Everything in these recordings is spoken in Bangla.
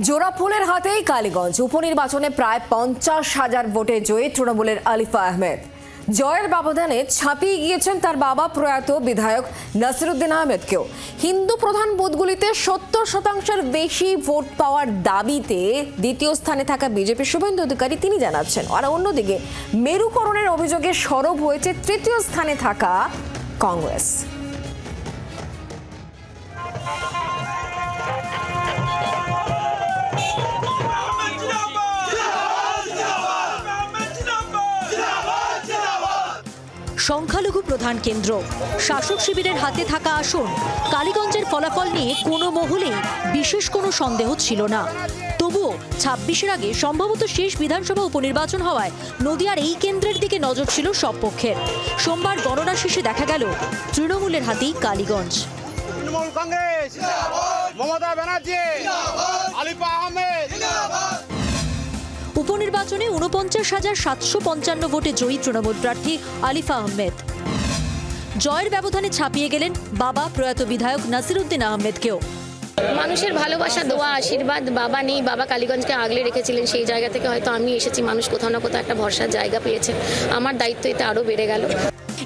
জোড়াফুলের হাতেই কালীগঞ্জ উপনির্বাচনে প্রায় 50,000 ভোটে জয়ী তৃণমূলের আলিফা আহমেদ। জয়ের ব্যবধানে ছাপিয়ে গিয়েছেন তার বাবা প্রয়াত বিধায়ক নাসিরউদ্দিন আহমেদকেও। হিন্দু প্রধান বুথগুলিতে 70% বেশি ভোট পাওয়ার দাবিতে দ্বিতীয় স্থানে থাকা বিজেপির শুভেন্দু অধিকারী তিনি জানাচ্ছেন। আর অন্যদিকে মেরুকরণের অভিযোগে সরব হয়েছে তৃতীয় স্থানে থাকা কংগ্রেস। সংখ্যালঘু প্রধান কেন্দ্র, শাসক শিবিরের হাতে থাকা আসন, কালীগঞ্জের ফলাফল নিয়ে কোনো মহলেই বিশেষ কোনো সন্দেহ ছিল না। তবুও 26-এর আগে সম্ভবত শেষ বিধানসভা উপনির্বাচন হওয়ায় নদিয়ার এই কেন্দ্রের দিকে নজর ছিল সব পক্ষের। সোমবার গণনা শেষে দেখা গেল তৃণমূলের হাতেই কালীগঞ্জ। তৃণমূল কংগ্রেস, মমতা ব্যানার্জি, আলিফা আহমেদ। উপনির্বাচনে 49,755 ভোটে জয়ী তৃণমূল প্রার্থী আলিফা আহমেদ। জয়ের ব্যবধানে ছাপিয়ে গেলেন বাবা প্রয়াত বিধায়ক নাসিরউদ্দিন আহমেদকেও। মানুষের ভালোবাসা, দোয়া, আশীর্বাদ বাবা নেই, বাবা কালীগঞ্জকে আগলে রেখেছিলেন, সেই জায়গা থেকে হয়তো আমি এসেছি। মানুষ কোথাও না কোথাও একটা ভরসার জায়গা পেয়েছে, আমার দায়িত্ব এতে আরও বেড়ে গেল।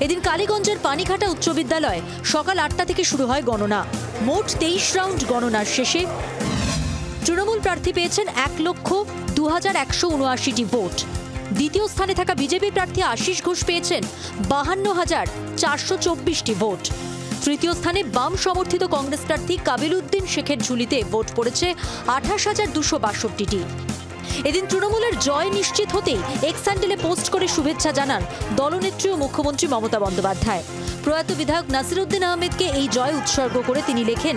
এদিন কালীগঞ্জের পানিঘাটা উচ্চ বিদ্যালয়ে সকাল 8টা থেকে শুরু হয় গণনা। মোট 23 রাউন্ড গণনার শেষে তৃণমূল প্রার্থী পেয়েছেন 1,02,179টি ভোট। দ্বিতীয় স্থানে থাকা বিজেপি প্রার্থী আশিস ঘোষ পেয়েছেন 52,424টি ভোট। তৃতীয় স্থানে বাম সমর্থিত কংগ্রেস প্রার্থী কাবিল উদ্দিন শেখের ঝুলিতে ভোট পড়েছে 28,262টি। এদিন তৃণমূলের জয় নিশ্চিত হতেই এক্স হ্যান্ডেলে পোস্ট করে শুভেচ্ছা জানান দলনেত্রী ও মুখ্যমন্ত্রী মমতা বন্দ্যোপাধ্যায়। প্রয়াত বিধায়ক নাসিরউদ্দিন আহমেদকে এই জয় উৎসর্গ করে তিনি লেখেন,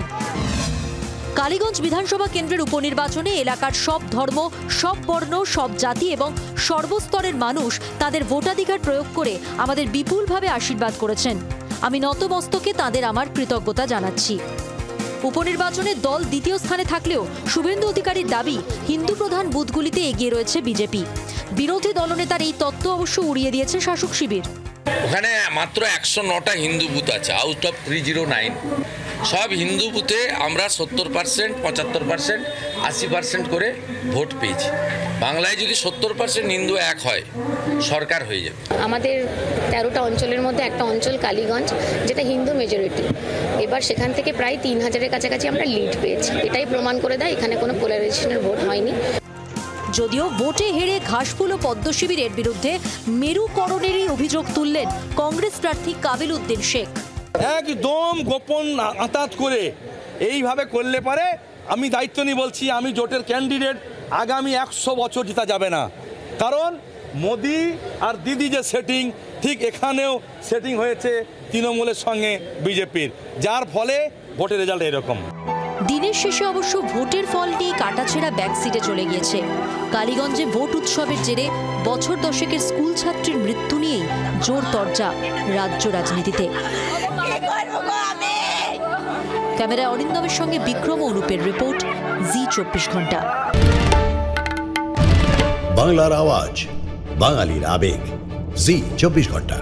কালীগঞ্জ বিধানসভা কেন্দ্রের উপনির্বাচনে এলাকার সব ধর্ম, সব বর্ণ, সব জাতি এবং সর্বস্তরের মানুষ তাদের ভোটাধিকার প্রয়োগ করে আমাদের বিপুলভাবে আশীর্বাদ করেছেন। আমি নতমস্তকে তাদের আমার কৃতজ্ঞতা জানাচ্ছি। উপনির্বাচনে দল দ্বিতীয় স্থানে থাকলেও শুভেন্দু অধিকারীর দাবি হিন্দু প্রধান বুথগুলিতে এগিয়ে রয়েছে বিজেপি। বিরোধী দলনেতার এই তত্ত্ব অবশ্য উড়িয়ে দিয়েছে শাসক শিবির। ওখানে মাত্র 109টা হিন্দু বুথ আছে আউট অফ 309। সব হিন্দু বুথে আমরা 70%, 75%, 80% করে ভোট পেয়েছি। বাংলায় যদি 70% হিন্দু এক হয়, সরকার হয়ে যাবে। আমাদের 13টা অঞ্চলের মধ্যে একটা অঞ্চল কালীগঞ্জ, যেটা হিন্দু মেজরিটি। এবার সেখান থেকে প্রায় 3,000-এর কাছাকাছি আমরা লিড পেয়েছি। এটাই প্রমাণ করে দেয় এখানে কোনো পোলারাইজেশনের ভোট হয়নি। যদিও ভোটে হেরে ঘাসফুল ও পদ্ম শিবিরের বিরুদ্ধে মেরুকরণেরই অভিযোগ তুললেন কংগ্রেস প্রার্থী কাবিল উদ্দিন শেখ। একদম গোপন আঁতাত করে এইভাবে করলে পারে আমি দায়িত্ব নিয়ে বলছি, আমি জোটের ক্যান্ডিডেট। আগামী 100 বছর জিতা যাবে না, কারণ মোদি আর দিদি যে সেটিং, ঠিক এখানেও সেটিং হয়েছে তৃণমূলের সঙ্গে বিজেপির, যার ফলে ভোটের রেজাল্ট এরকম। দিনের শেষে অবশ্য ভোটের ফল নিয়ে কাটাছেঁড়া ব্যাকসিটে চলে গিয়েছে। কালীগঞ্জে ভোট উৎসবের জেরে বছর দশেকের স্কুল ছাত্রীর মৃত্যু নিয়েই জোর তরজা রাজ্য রাজনীতিতে। ক্যামেরায় অরিন্দমের সঙ্গে বিক্রম অনুপের রিপোর্ট, জি 24 ঘন্টা। বাংলার আওয়াজ, বাঙালির আবেগ, জি 24 ঘন্টা।